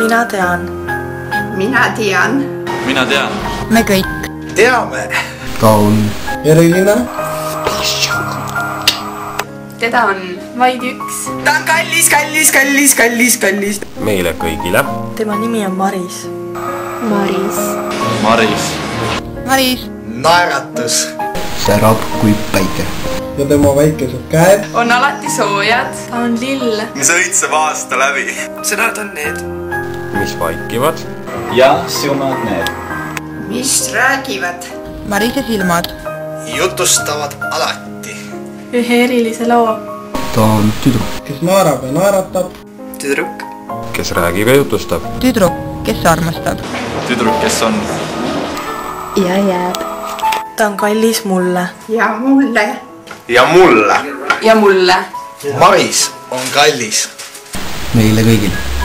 Mina tean. Mina tean. Mina tean. Me kõik teame. Ta on eriline. Teda on vaid üks. Ta on kallis, kallis, kallis, kallis, kallis. Meile kõigile. Tema nimi on Maris. Maris. Maris. Maris. Naeratus. Särab kui päike. Ja tema väikesed käed on alati soojad. Ta on lill. Mis õitseb aasta läbi. Sõnad on need. Mis vaikivad. Ja sõnad need. Mis räägivad. Marise silmad. Jutustavad alati. Ühe erilise loo. Ta on tüdruk. kes naerab ja naeratab. Tüdruk. Kes räägib ja jutustab. Tüdruk, kes armastab. Tüdruk, kes on. Ja jääb. Ta on kallis mulle. Ja mulle. Ja mulle. Ja mulle. Maris on kallis. Meile kõigile.